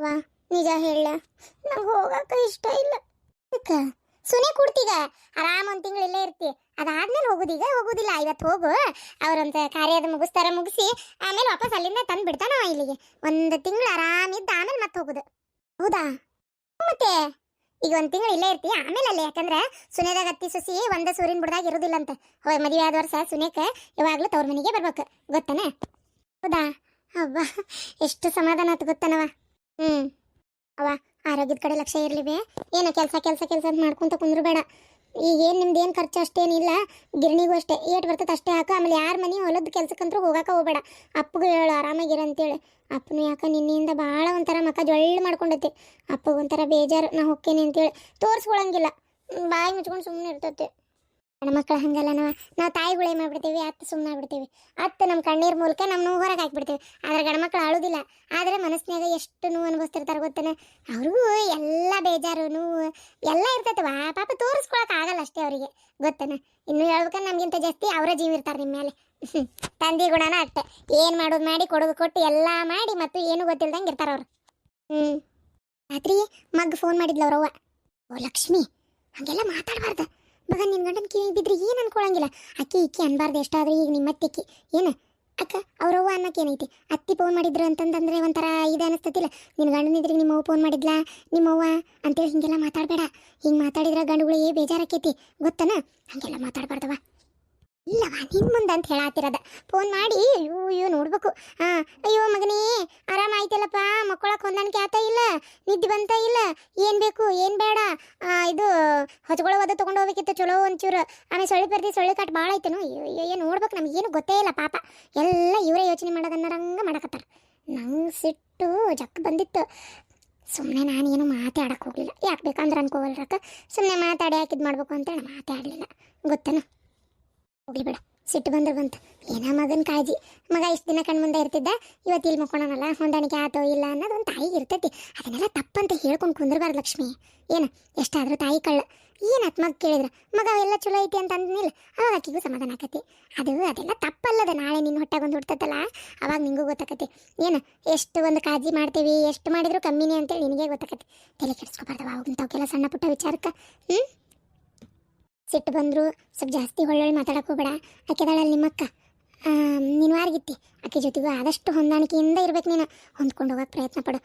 [SPEAKER 1] ವಾ ನಿಜ ಹೇಳ, ನಂಗೆ ಹೋಗಕ್ಕ ಇಷ್ಟ ಇಲ್ಲ. ಸುನೆ ಕೊಡ್ತೀಗ ಆರಾಮ್ 1 ತಿಂಗಳು ಇಲ್ಲೇ ಇರ್ತಿ. ಅದಾದ್ಮೇಲೆ ಹೋಗುದಿಲ್ಲ. ಇವತ್ತು ಹೋಗು, ಅವ್ರಂತ ಕಾರ್ಯದ ಮುಗಿಸಿ ಆಮೇಲೆ ವಾಪಸ್ ಅಲ್ಲಿಂದ ತಂದು ಬಿಡ್ತಾನವ ಇಲ್ಲಿಗೆ. 1 ತಿಂಗಳು ಆರಾಮಿದ್ದ ಆಮೇಲೆ ಮತ್ತೆ ಹೋಗುದು. ಹೌದಾ? ಮತ್ತೆ ಈಗ 1 ತಿಂಗಳು ಇಲ್ಲೇ ಇರ್ತಿ, ಆಮೇಲೆ ಅಲ್ಲೇ. ಯಾಕಂದ್ರೆ ಸುನೇದಾಗ ಅತ್ತಿ ಸುಸಿ ಒಂದ ಸೂರಿನ ಬುಡದಾಗ ಇರುದಿಲ್ಲ ಅಂತ. ಮದುವೆ ಆದ ವರ್ಷ ಸುನೇಕ ಯಾವಾಗ್ಲೂ ತವ್ರ ಮನೆಗೆ ಬರ್ಬೇಕು ಗೊತ್ತನ? ಹೌದಾ? ಅವ್ವ ಎಷ್ಟು ಸಮಾಧಾನ ಆತು ಗೊತ್ತನವ. ಅವ ಆರೋಗ್ಯದ ಕಡೆ ಲಕ್ಷ್ಯ ಇರಲಿ ಬೇ. ಏನು ಕೆಲಸ ಅಂತ ಮಾಡ್ಕೊಂತ ಕುಂದ್ರು ಬೇಡ. ಈಗೇನು ನಿಮ್ದು ಏನು ಖರ್ಚು ಅಷ್ಟೇನಿಲ್ಲ. ಗಿರಣಿಗೂ ಅಷ್ಟೇ ಏಟ್ ಬರ್ತದೆ ಅಷ್ಟೇ ಹಾಕು. ಆಮೇಲೆ ಯಾರ ಮನೆ ಹೊಲದ ಕೆಲ್ಸಕ್ಕಂತೂ ಹೋಗಾಕ ಹೋಗ್ಬೇಡ. ಅಪ್ಪಗೂ ಹೇಳು ಆರಾಮಾಗಿರ ಅಂತೇಳಿ. ಅಪ್ಪನು ಯಾಕೆ ನಿನ್ನೆಯಿಂದ ಭಾಳ ಒಂಥರ ಮಕ್ಕ ಜೊಳ್ಳು ಮಾಡ್ಕೊಂಡೈತಿ. ಅಪ್ಪಗೊಂಥರ ಬೇಜಾರು, ನಾ ಹೋಗ್ತೇನೆ ಅಂತೇಳಿ ತೋರಿಸ್ಕೊಳಂಗಿಲ್ಲ. ಬಾಯಿ ಮುಚ್ಕೊಂಡು ಸುಮ್ಮನೆ ಇರ್ತೈತಿ. ಹೆಣ್ಮಕ್ಳು ಹಂಗಲ್ಲ. ನಾವು ತಾಯಿಗಳೇ ಮಾಡ್ಬಿಡ್ತೀವಿ, ಅತ್ತೆ ಸುಮ್ಮನೆ ಆಗ್ಬಿಡ್ತೀವಿ. ಅತ್ತೆ ನಮ್ಮ ಕಣ್ಣೀರ್ ಮೂಲಕ ನಮ್ಮ ನೋವು ಹೊರಗೆ ಹಾಕ್ಬಿಡ್ತೀವಿ. ಆದ್ರೆ ಗಂಡ್ಮಕ್ಳು ಅಳುದಿಲ್ಲ. ಆದರೆ ಮನಸ್ಸಿನಾಗ ಎಷ್ಟು ನೋವು ಅನುಭವಿಸ್ತಿರ್ತಾರೆ ಗೊತ್ತೇನೆ. ಅವ್ರಿಗೂ ಎಲ್ಲ ಬೇಜಾರು ನೋವು ಎಲ್ಲ ಇರ್ತೈತವ. ಪಾಪ ತೋರಿಸ್ಕೊಳಕ್ ಆಗಲ್ಲ ಅಷ್ಟೇ ಅವರಿಗೆ ಗೊತ್ತೇನೆ. ಇನ್ನು ಹೇಳ್ಬೇಕಂದ್ರೆ ನಮ್ಗಿಂತ ಜಾಸ್ತಿ ಅವರ ಜೀವ ಇರ್ತಾರೆ ನಿಮ್ಮ ಮೇಲೆ. ತಂದಿ ಗುಣನ ಅಷ್ಟೆ. ಏನು ಮಾಡೋದು ಮಾಡಿ ಕೊಡೋದು ಕೊಟ್ಟು ಎಲ್ಲ ಮಾಡಿ ಮತ್ತು ಏನು ಗೊತ್ತಿಲ್ದಂಗೆ ಇರ್ತಾರೆ ಅವ್ರು. ರಾತ್ರಿ ಮಗ್ ಫೋನ್ ಮಾಡಿದ್ಲ ಅವ್ರವ್ವ. ಓ ಲಕ್ಷ್ಮಿ, ಹಾಗೆಲ್ಲ ಮಾತಾಡಬಾರ್ದು ಮಗ. ನಿನ್ನ ಗಂಡನ ಕಿವಿ ಬಿದ್ದರೆ ಏನು ಅನ್ಕೊಳಂಗಿಲ್ಲ. ಅಕ್ಕಿ ಅನ್ಬಾರ್ದು ಎಷ್ಟಾದ್ರೂ. ಈಗ ನಿಮ್ಮ ಅತ್ತಿಕ್ಕಿ ಏನು ಅಕ್ಕ ಅವ್ರವ್ವ ಅನ್ನಕ್ಕೆ ಏನೈತಿ? ಅತ್ತಿ ಫೋನ್ ಮಾಡಿದ್ರು ಅಂತಂದ್ರೆ ಒಂಥರ ಇದು ಅನಿಸ್ತತಿಲ್ಲ. ನಿನ್ನ ಗಂಡನಿದ್ರಿಗೆ ನಿಮ್ಮವ್ವ ಫೋನ್ ಮಾಡಿದ್ಲ ನಿಮ್ಮವ್ವ ಅಂತೇಳಿ ಹಿಂಗೆಲ್ಲ ಮಾತಾಡಬೇಡ. ಹಿಂಗೆ ಮಾತಾಡಿದ್ರೆ ಗಂಡುಗಳಿಗೆ ಬೇಜಾರಾಕೈತಿ ಗೊತ್ತನ? ಹಾಗೆಲ್ಲ ಮಾತಾಡಬಾರ್ದವ. ಇಲ್ಲವ ನಿನ್ನ ಮುಂದೆ ಅಂತ ಹೇಳತ್ತಿರೋದ. ಫೋನ್ ಮಾಡಿ ಅಯ್ಯೋ ನೋಡ್ಬೇಕು. ಅಯ್ಯೋ ಮಗನೇ ಆರಾಮಾಯ್ತಲ್ಲಪ್ಪ, ಮಕ್ಕಳಕ್ಕೆ ಹೊಂದಾಣಿಕೆ ಆತ ಇಲ್ಲ, ನಿದ್ದೆ ಬಂತ ಇಲ್ಲ, ಏನು ಬೇಕು ಏನು ಬೇಡ, ಇದು ಹೊಚ್ಕೊಳ್ಳೋದು ತೊಗೊಂಡು ಹೋಗ್ಬೇಕಿತ್ತು ಚಲೋ ಒಂಚೂರು. ಆಮೇಲೆ ಸೊಳ್ಳೆ ಕಾಟ್ ಭಾಳ ಐತೇನು. ಅಯ್ಯೋ ನೋಡ್ಬೇಕು. ನಮಗೇನು ಗೊತ್ತೇ ಇಲ್ಲ ಪಾಪ. ಎಲ್ಲ ಇವರೇ ಯೋಚನೆ ಮಾಡೋದನ್ನರಂಗ ಮಾಡಕತ್ತಾರ. ನಂಗೆ ಸಿಟ್ಟು ಜಕ್ ಬಂದಿತ್ತು. ಸುಮ್ಮನೆ ನಾನೇನು ಮಾತಾಡಕ್ಕೆ ಹೋಗಲಿಲ್ಲ. ಯಾಕೆ ಬೇಕಂದ್ರೆ ಅನ್ಕೋವಲ್ರಕ್ಕ ಸುಮ್ಮನೆ ಮಾತಾಡಿ ಹಾಕಿದ್ದು ಮಾಡ್ಬೇಕು ಅಂತೇಳಿ ಮಾತಾಡಲಿಲ್ಲ ಗೊತ್ತೇನು. ಹೋಗ್ಲಿ ಬೇಡ, ಸಿಟ್ಟು ಬಂತು. ಏನೋ ಮಗನ ಕಾಳಜಿ. ಮಗ ಇಷ್ಟು ದಿನ ಕಣ್ಮುಂದೆ ಇರ್ತಿದ್ದ, ಇವತ್ತು ಇಲ್ಲಿ ಮಕ್ಕೊಳನಲ್ಲ, ಹೊಂದಾಣಿಕೆ ಆತೋ ಇಲ್ಲ ಅನ್ನೋದು ಒಂದು ತಾಯಿಗೆ ಇರ್ತೈತಿ. ಅದನ್ನೆಲ್ಲ ತಪ್ಪಂತ ಹೇಳ್ಕೊಂಡು ಕುಂದ್ರಬಾರ್ದು ಲಕ್ಷ್ಮಿ. ಏನು ಎಷ್ಟಾದರೂ ತಾಯಿ ಕಳ್ಳ. ಏನತ್ ಮಗ ಕೇಳಿದ್ರೆ ಮಗ ಎಲ್ಲ ಚಲೋ ಐತಿ ಅಂತ ಅಂದ್ನಿಲ್ಲ, ಅವಾಗ ಆಕಿಗೂ ಸಮಾಧಾನ ಆಕತಿ. ಅದೆಲ್ಲ ತಪ್ಪಲ್ಲದ. ನಾಳೆ ನಿನ್ನ ಹೊಟ್ಟೆಗೊಂದು ಹುಡ್ತತ್ತಲ್ಲ, ಅವಾಗ ನಿಂಗೂ ಗೊತ್ತಾಕತಿ. ಏನು ಎಷ್ಟು ಒಂದು ಕಾಳಜಿ ಮಾಡ್ತೀವಿ, ಎಷ್ಟು ಮಾಡಿದ್ರು ಕಮ್ಮಿನೇ ಅಂತೇಳಿ ನಿನಗೆ ಗೊತ್ತಾಕತಿ. ತಲೆ ಕೆಡಿಸ್ಕೊಬಾರ್ದವ ಅವಾಗಂತವಕ್ಕೆಲ್ಲ ಸಣ್ಣ ಪುಟ್ಟ ವಿಚಾರಕ್ಕೆ. ಸಿಟ್ಟು ಬಂದರು ಸ್ವಲ್ಪ ಜಾಸ್ತಿ ಹೊಳ್ಳೊಳ್ಳಿ ಮಾತಾಡಕ್ಕೆ ಹೋಗ್ಬೇಡ. ಆಕೆದಾಳಲ್ಲಿ ನಿಮ್ಮಕ್ಕ ನೀನು ವಾರ್ಗಿತ್ತಿ. ಆಕೆ ಜೊತೆಗೂ ಆದಷ್ಟು ಹೊಂದಾಣಿಕೆಯಿಂದ ಇರ್ಬೇಕು. ನೀನು ಹೊಂದ್ಕೊಂಡು ಹೋಗೋಕೆ ಪ್ರಯತ್ನ ಪಡು.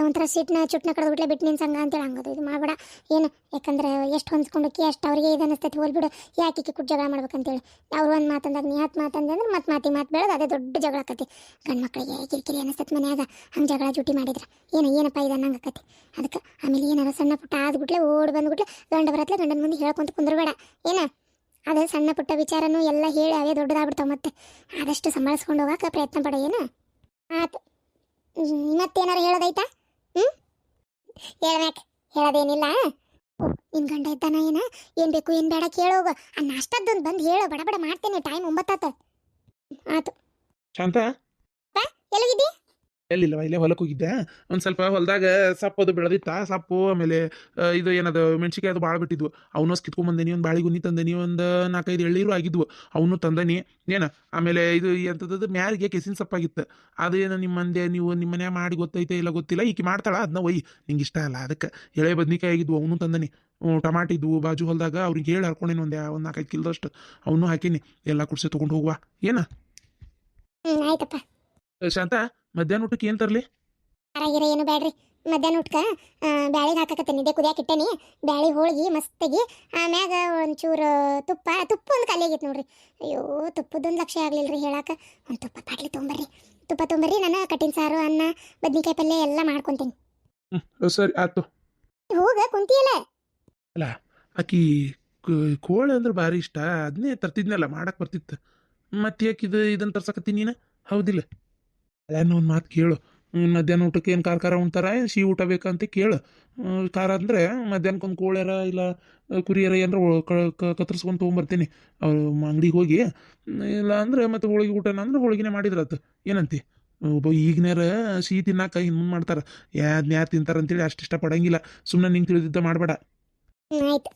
[SPEAKER 1] ಒಂಥರ ಚುಟ್ನ ಕಡ್ದುಬಿಟ್ಲೆ ಬಿಟ್ಟು ನಿನ್ನ ಸಂಘ ಅಂತೇಳಿ ಹಂಗೋದು ಇದು ಮಾಡಬೇಡ. ಏನು ಯಾಕಂದ್ರೆ ಎಷ್ಟು ಹೊಂದ್ಕೊಂಡೋಕ್ಕಿ ಅಷ್ಟು ಅವ್ರಿಗೆ ಇದು ಅನ್ನಿಸ್ತೈತಿ. ಹೋಲ್ಬಿಡು, ಯಾಕೆ ಕುಟ್ಟು ಜಗಳ ಮಾಡ್ಬೇಕಂತೇಳಿ. ಅವ್ರು ಒಂದು ಮಾತಂದಾಗ ನೀ ಹತ್ತು ಮಾತಂದ್ರೆ ಮಾತು ಬೆಳೆದು ಅದೇ ದೊಡ್ಡ ಜಗಳ ಆಕತಿ. ಗಂಡು ಮಕ್ಕಳಿಗೆ ಕಿರಿಕಿರಿ ಅನ್ನಿಸ್ತೈತಿ ಮನ್ಯಾಗ ಹಂಗೆ ಜಗಳ ಜುಟಿ ಮಾಡಿದ್ರೆ. ಏನಪ್ಪ ಇದು ಅನ್ನಂಗೆ ಆಕತಿ. ಅದಕ್ಕೆ ಆಮೇಲೆ ಏನಾರ ಸಣ್ಣ ಪುಟ್ಟ ಆದ್ಬಿಟ್ಲೆ ಓಡಿ ಬಂದ್ಬಿಟ್ಲೆ ಗಂಡ ಬರತ್ಲೆ ಗಂಡನ ಮುಂದೆ ಹೇಳ್ಕೊಂತ ಕುಂದ್ರಬೇಡ. ಏನು ಅದು ಸಣ್ಣ ಪುಟ್ಟ ವಿಚಾರನೂ ಎಲ್ಲ ಹೇಳಿ ಅವೇ ದೊಡ್ಡದಾಗ್ಬಿಡ್ತಾವ ಮತ್ತೆ ಆದಷ್ಟು ಸಂಭಾಳಿಸ್ಕೊಂಡು ಹೋಗಕ್ಕೆ ಪ್ರಯತ್ನ ಪಡ ಏನು ಆತು. ಮತ್ತೇನಾರು ಹೇಳೋದೈತಾ? ಹ್ಞೂ ಹೇಳ್ಮ್ಯಾಕ ಹೇಳೋದೇನಿಲ್ಲ. ಓ ನಿನ್ನ ಗಂಡ ಇದ್ದಾನ ಏನು ಬೇಕು ಏನು ಬೇಡ ಕೇಳೋಗ ಆ ನಾಷ್ಟದ್ದೊಂದು ಬಂದು ಹೇಳು, ಬಡ ಬಡ ಮಾಡ್ತೇನೆ, ಟೈಮ್ 9 ಆತು.
[SPEAKER 2] ಶಾಂತ
[SPEAKER 1] ಎಲ್ಲಿಗಿದ್ದಿ?
[SPEAKER 2] ಎಲ್ಲಿಲ್ಲವ ಇಲ್ಲೇ ಹೊಲಕ್ಕೆ ಹೋಗಿದ್ದೆ. ಒಂದು ಸ್ವಲ್ಪ ಹೊಲದಾಗ ಸಪ್ಪು ಅದು ಬೆಳೆದಿತ್ತ, ಸಪ್ಪು ಆಮೇಲೆ ಇದು ಏನದು ಮೆಣಸಿಕಾಯಿ ಅದು ಭಾಳ ಬಿಟ್ಟಿದ್ವು, ಅವನು ಕಿತ್ಕೊಂಬಂದನಿ. ಒಂದು ಬಾಳಿಗುನ್ನಿ ತಂದನಿ, ಒಂದು 4-5 ಎಳ್ಳೀರು ಆಗಿದ್ವು, ಅವನು ತಂದನಿ. ಏನು ಆಮೇಲೆ ಇದು ಎಂಥದ್ದು ಮ್ಯಾರಿಗೆ ಕೆಸಿನ ಸಪ್ಪಾಗಿತ್ತು. ಅದು ಏನು ನಿಮ್ಮ ಮಂದೆ ನೀವು ನಿಮ್ಮ ಮನ್ಯಾಗ ಮಾಡಿ ಗೊತ್ತೈತೆ ಇಲ್ಲ ಗೊತ್ತಿಲ್ಲ, ಈಕೆ ಮಾಡ್ತಾಳ ಅದನ್ನ ಒಯ್ಯಿ, ನಿಂಗೆ ಇಷ್ಟ ಅಲ್ಲ ಅದಕ್ಕೆ. ಎಳೆ ಬದ್ನಿಕಾಯಿ ಆಗಿದ್ವು, ಅವನು ತಂದನಿ. ಟಮಾಟಿ ಇದ್ವು ಬಾಜು ಹೊಲದಾಗ, ಅವ್ರಿಗೆ ಹೇಳಿ ಹರ್ಕೊಂಡೇನಿ ಒಂದು 4-5 ಕಿಲೋದಷ್ಟು ಅವನು ಹಾಕೀನಿ. ಎಲ್ಲ ಕುಡ್ಸಿ ತೊಗೊಂಡು ಹೋಗುವ ಏನು.
[SPEAKER 1] ಆಯ್ತಪ್ಪ.
[SPEAKER 2] ಶಾಂತ ಮಧ್ಯಾಹ್ನ ಊಟಕ್ಕೆ ಏನು ತರಲಿ?
[SPEAKER 1] ಆರಾಗಿರ ಏನು ಬೇಡ್ರಿ, ಮಧ್ಯಾಹ್ನ ಊಟಕ್ಕೆ ಬ್ಯಾಳಿಗೆ ಹಾಕಕತ್ತೇನೆ, ಇದೇ ಕುದಿಯಾಕ ಇಟ್ಟೇನಿ. ಬ್ಯಾಳಿ ಹೋಳಿಗೆ ಮಸ್ತಾಗಿ, ಆಮ್ಯಾಗ ಒಂಚೂರು ತುಪ್ಪ ಒಂದು ಖಾಲಿ ಆಗೈತೆ ನೋಡ್ರಿ. ಅಯ್ಯೋ ತುಪ್ಪದೊಂದು ಲಕ್ಷ್ಯ ಆಗ್ಲಿಲ್ಲ ರೀ ಹೇಳಾಕ. ಒಂದು ತುಪ್ಪ ಬಾಟ್ಲಿ ತೊಗೊಂಬರ್ರಿ, ನಾನು ಕಟ್ಟಿನ ಸಾರು, ಅನ್ನ, ಬದ್ನಿಕಾಯಿ ಪಲ್ಯ ಎಲ್ಲ ಮಾಡ್ಕೊತೀನಿ.
[SPEAKER 2] ಸರಿ ಆಯ್ತು.
[SPEAKER 1] ಹೋಗ ಕುಂತಿಯಲ್ಲ.
[SPEAKER 2] ಅಲ್ಲ ಆಕಿ ಕೋಳಿ ಅಂದ್ರೆ ಭಾರಿ ಇಷ್ಟ, ಅದನ್ನೇ ತರ್ತಿದ್ನಲ್ಲ, ಮಾಡಕ್ಕೆ ಬರ್ತಿತ್ತು. ಮತ್ತೆ ಯಾಕೆ ಇದನ್ನು ತರ್ಸಕತ್ತೀನಿ ನೀನು? ಹೌದಿಲ್ಲ? ಅದೇನೋ ಒಂದು ಮಾತು ಕೇಳು, ಮಧ್ಯಾಹ್ನ ಊಟಕ್ಕೆ ಏನು ಖಾರ ಉಣ್ತಾರ, ಏನು ಸಿಹಿ ಊಟ ಬೇಕಂತ ಕೇಳು. ಖಾರ ಅಂದರೆ ಮಧ್ಯಾಹ್ನಕ್ಕೊಂದು ಕೋಳ್ಯಾರ ಇಲ್ಲ ಕುರಿಯರ ಏನಾರ ಕತ್ತರಿಸ್ಕೊಂಡು ತೊಗೊಂಬರ್ತೀನಿ ಅವ್ರು ಅಂಗಡಿಗೆ ಹೋಗಿ. ಇಲ್ಲ ಅಂದರೆ ಮತ್ತೆ ಹೋಳಿಗೆ ಊಟನ ಅಂದ್ರೆ ಹೋಳಿಗೆನೇ ಮಾಡಿದ್ರತ್ತು, ಏನಂತಿ? ಈಗಿನಾರ ಸಿಹಿ ತಿನ್ನಾಕ ಹಿಂದೆ ಮಾಡ್ತಾರೆ, ಯಾರು ತಿಂತಾರಂತೇಳಿ ಅಷ್ಟು ಇಷ್ಟಪಡಂಗಿಲ್ಲ. ಸುಮ್ಮನೆ ನಿಂಗೆ ತಿಳಿದಿದ್ದ ಮಾಡಬೇಡ.
[SPEAKER 1] ಆಯ್ತು.